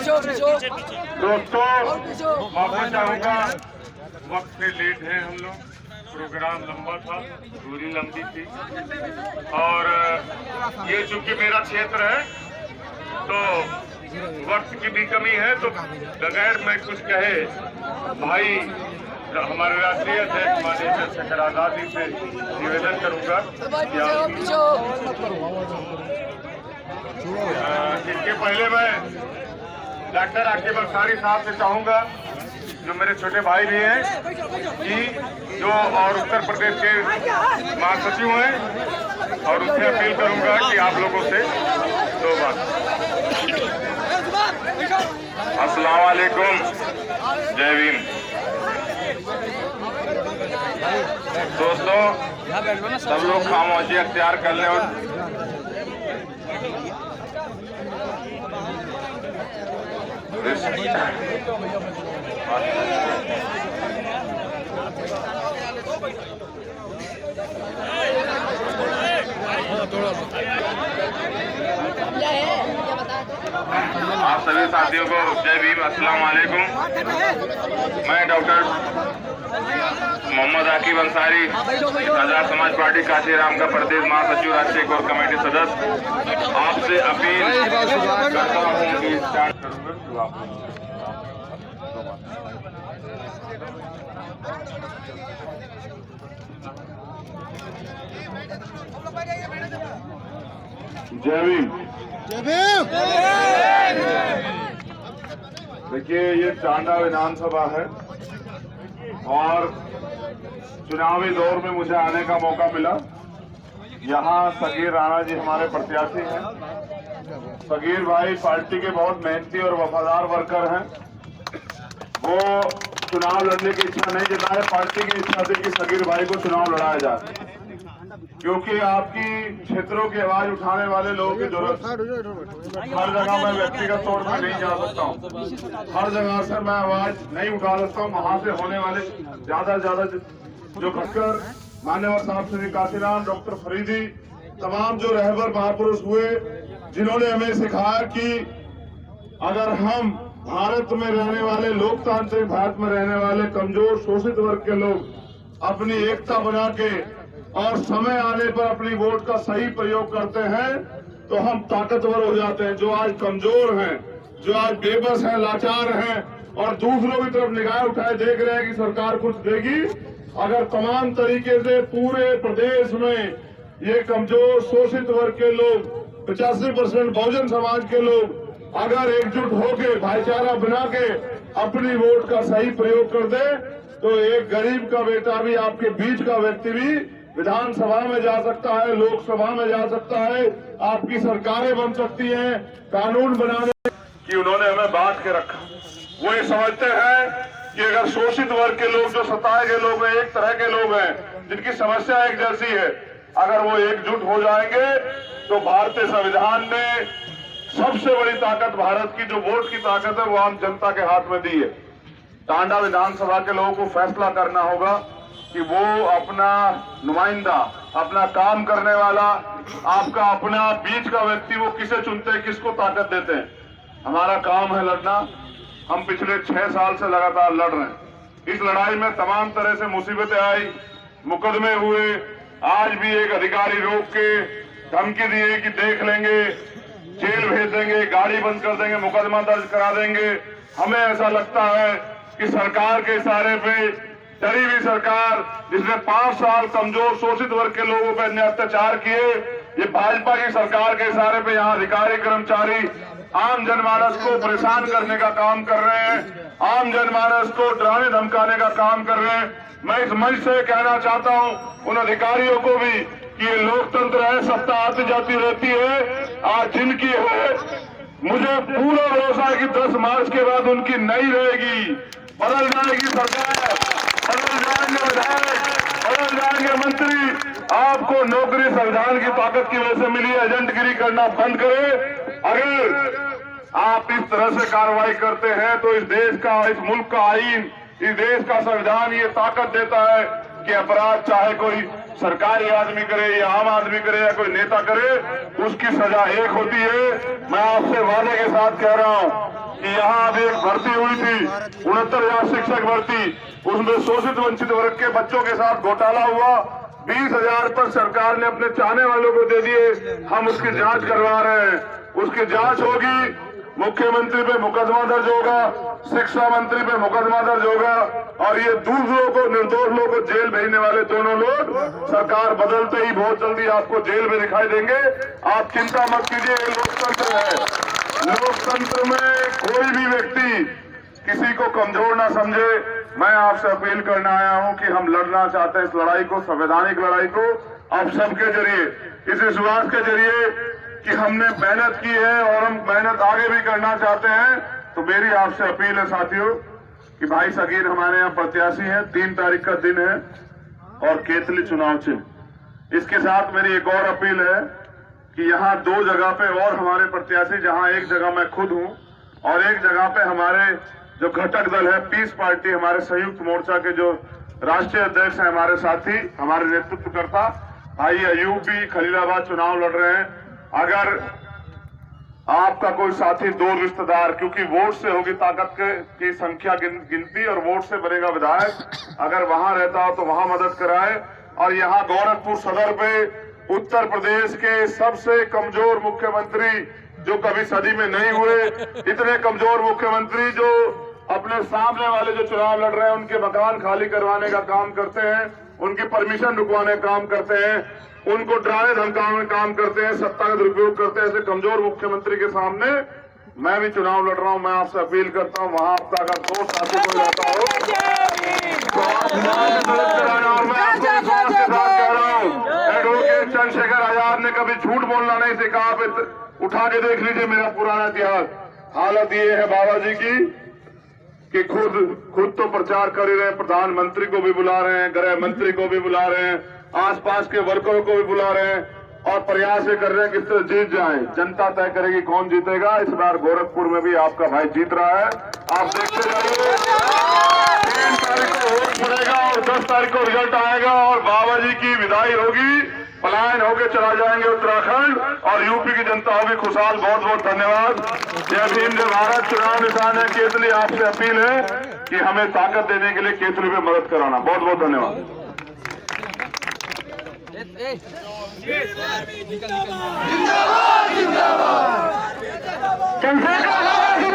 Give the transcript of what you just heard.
दोस्तों, माफी चाहूंगा, वक्त से लेट है हम लोग। प्रोग्राम लंबा था, दूरी लंबी थी और ये चूंकि मेरा क्षेत्र है तो वक्त की भी कमी है, तो बगैर मैं कुछ कहे भाई हमारे राष्ट्रीय अध्यक्ष माननीय चंद्रशेखर आजाद जी से निवेदन करूंगा इसके पहले मैं डॉक्टर आकिब अंसारी साहब से चाहूंगा, जो मेरे छोटे भाई भी हैं कि जो और उत्तर प्रदेश के महासचिव हैं, और उससे अपील करूंगा कि आप लोगों से दो बात। अस्सलाम वालेकुम, जय भीम। दोस्तों, सब लोग खामोशी अख्तियार कर लें और आप सभी साथियों को जय भीम, अस्सलाम वालेकुम। मैं डॉक्टर मोहम्मद आकिब अंसारी, आजाद समाज पार्टी काशीराम का प्रदेश महासचिव, राष्ट्रीय कोर कमेटी सदस्य, आपसे अपील करता हूँ कि स्टार्ट करूँगा। जय भीम। देखिए, ये टांडा विधानसभा है और चुनावी दौर में मुझे आने का मौका मिला। यहाँ सगीर राणा जी हमारे प्रत्याशी हैं। सगीर भाई पार्टी के बहुत मेहनती और वफादार वर्कर हैं। वो चुनाव लड़ने की इच्छा नहीं जताए, पार्टी की इच्छा थी कि सगीर भाई को चुनाव लड़ाया जाए, क्योंकि आपकी क्षेत्रों की आवाज उठाने वाले लोगों की जरूरत। हर जगह मैं व्यक्तिगत तौर पर नहीं जा सकता हूँ, हर जगह से मैं आवाज नहीं उठा सकता हूँ। वहां से होने वाले ज्यादा से ज्यादा जो खटकर मान्यवर साहब श्री काशीराम, डॉक्टर फरीदी, तमाम जो रहबर महापुरुष हुए, जिन्होंने हमें सिखाया कि अगर हम भारत में रहने वाले, लोकतांत्रिक भारत में रहने वाले कमजोर शोषित वर्ग के लोग अपनी एकता बना के और समय आने पर अपनी वोट का सही प्रयोग करते हैं तो हम ताकतवर हो जाते हैं। जो आज कमजोर हैं, जो आज बेबस हैं, लाचार हैं और दूसरों की तरफ निगाह उठाए देख रहे हैं कि सरकार कुछ देगी, अगर तमाम तरीके से पूरे प्रदेश में ये कमजोर शोषित वर्ग के लोग, 85% बहुजन समाज के लोग अगर एकजुट होके भाईचारा बना के अपनी वोट का सही प्रयोग कर दे तो एक गरीब का बेटा भी, आपके बीच का व्यक्ति भी विधानसभा में जा सकता है, लोकसभा में जा सकता है, आपकी सरकारें बन सकती हैं। कानून बनाने की उन्होंने हमें बांट के रखा। वो ये समझते हैं कि अगर शोषित वर्ग के लोग, जो सताए गए लोग हैं, एक तरह के लोग हैं जिनकी समस्या एक जैसी है, अगर वो एकजुट हो जाएंगे तो भारतीय संविधान ने सबसे बड़ी ताकत, भारत की जो वोट की ताकत है, वो आम जनता के हाथ में दी है। टांडा विधानसभा के लोगों को फैसला करना होगा कि वो अपना नुमाइंदा, अपना काम करने वाला, आपका अपना बीच का व्यक्ति, वो किसे चुनते हैं, किसको ताकत देते हैं। हमारा काम है लड़ना। हम पिछले 6 साल से लगातार लड़ रहे हैं। इस लड़ाई में तमाम तरह से मुसीबतें आई, मुकदमे हुए। आज भी एक अधिकारी रोक के धमकी दिए कि देख लेंगे, जेल भेज देंगे, गाड़ी बंद कर देंगे, मुकदमा दर्ज करा देंगे। हमें ऐसा लगता है कि सरकार के इशारे पे डरी हुई सरकार, जिसने 5 साल कमजोर शोषित वर्ग के लोगों पर अत्याचार किए, ये भाजपा की सरकार के इशारे पे यहाँ अधिकारी कर्मचारी आम जनमानस को परेशान करने का काम कर रहे हैं, आम जनमानस को डराने धमकाने का काम कर रहे हैं। मैं इस मंच से कहना चाहता हूं उन अधिकारियों को भी कि ये लोकतंत्र है, सत्ता आती जाती रहती है। आज जिनकी है, मुझे पूरा भरोसा है कि 10 मार्च के बाद उनकी नहीं रहेगी। बदल जाएगी सरकार, बदल जाएंगे विधायक, बदल जाएंगे मंत्री। आपको नौकरी संविधान की ताकत की वजह से मिली, एजेंटगिरी करना बंद करें। अगर आप इस तरह से कार्रवाई करते हैं तो इस देश का, इस मुल्क का आईन, इस देश का संविधान ये ताकत देता है कि अपराध चाहे कोई सरकारी आदमी करे या आम आदमी करे या कोई नेता करे, उसकी सजा एक होती है। मैं आपसे वादे के साथ कह रहा हूं, कि यहाँ अभी एक भर्ती हुई थी 69,000 शिक्षक भर्ती, उसमें शोषित वंचित वर्ग के बच्चों के साथ घोटाला हुआ। 20,000 पर सरकार ने अपने चाहने वालों को दे दिए। हम उसकी जांच करवा रहे हैं, उसकी जांच होगी। मुख्यमंत्री पे मुकदमा दर्ज होगा, शिक्षा मंत्री पे मुकदमा दर्ज होगा, और ये दूसरों को, निर्दोष लोगों को जेल भेजने वाले दोनों लोग सरकार बदलते ही बहुत जल्दी आपको जेल में दिखाई देंगे। आप चिंता मत कीजिए, ये लोकतंत्र है। लोकतंत्र में कोई भी व्यक्ति किसी को कमजोर ना समझे। मैं आपसे अपील करना आया हूं कि हम लड़ना चाहते हैं इस लड़ाई को, संवैधानिक लड़ाई को, आप सबके जरिए, इस विश्वास के जरिए कि हमने मेहनत की है और हम मेहनत आगे भी करना चाहते हैं। तो मेरी आपसे अपील है साथियों कि भाई सगीर हमारे यहाँ प्रत्याशी हैं, 3 तारीख का दिन है और केतली चुनाव चिन्ह। इसके साथ मेरी एक और अपील है कि यहाँ 2 जगह पे और हमारे प्रत्याशी, जहाँ एक जगह मैं खुद हूँ और एक जगह पे हमारे जो घटक दल है पीस पार्टी, हमारे संयुक्त मोर्चा के जो राष्ट्रीय अध्यक्ष हैं, हमारे साथी, हमारे नेतृत्वकर्ता भाई अयूब भी खलीलाबाद चुनाव लड़ रहे हैं। अगर आपका कोई साथी, 2 रिश्तेदार, क्योंकि वोट से होगी ताकत की संख्या गिनती और वोट से बनेगा विधायक, अगर वहां रहता हो तो वहां मदद कराए। और यहाँ गोरखपुर सदर पे उत्तर प्रदेश के सबसे कमजोर मुख्यमंत्री जो कभी सदी में नहीं हुए, इतने कमजोर मुख्यमंत्री जो अपने सामने वाले जो चुनाव लड़ रहे हैं उनके मकान खाली करवाने का काम करते हैं, उनकी परमिशन रुकवाने का काम करते हैं, उनको डराने धमकाने का काम करते हैं, सत्ता का दुरुपयोग करते हैं, ऐसे कमजोर मुख्यमंत्री के सामने मैं भी चुनाव लड़ रहा हूं। मैं आपसे अपील करता हूं, वहां आपका अगर 2 साथी कोई रहता हो तो आप मदद कराना। और मैं आपको विश्वास के साथ कह रहा हूं, एडवोकेट चंद्रशेखर आजाद ने कभी झूठ बोलना नहीं सीखा। आप उठा के देख लीजिए मेरा पुराना इतिहास। हालत ये है बाबा जी की कि खुद तो प्रचार कर ही रहे हैं, प्रधानमंत्री को भी बुला रहे हैं, गृह मंत्री को भी बुला रहे हैं, आसपास के वर्करों को भी बुला रहे हैं और प्रयास ये कर रहे हैं कि इससे जीत जाए। जनता तय करेगी कौन जीतेगा। इस बार गोरखपुर में भी आपका भाई जीत रहा है, आप देखते जाइए। 3 तारीख को वोट पड़ेगा और 10 तारीख को रिजल्ट आएगा और बाबा जी की विदाई होगी, पलायन होकर चला जाएंगे उत्तराखंड और यूपी की जनता होगी खुशहाल। बहुत बहुत धन्यवाद। जय भीम, जय भारत। चुनाव निशान है केतली। आपसे अपील है कि हमें ताकत देने के लिए केतली में मदद कराना। बहुत बहुत धन्यवाद। जिंदाबाद जिंदाबाद।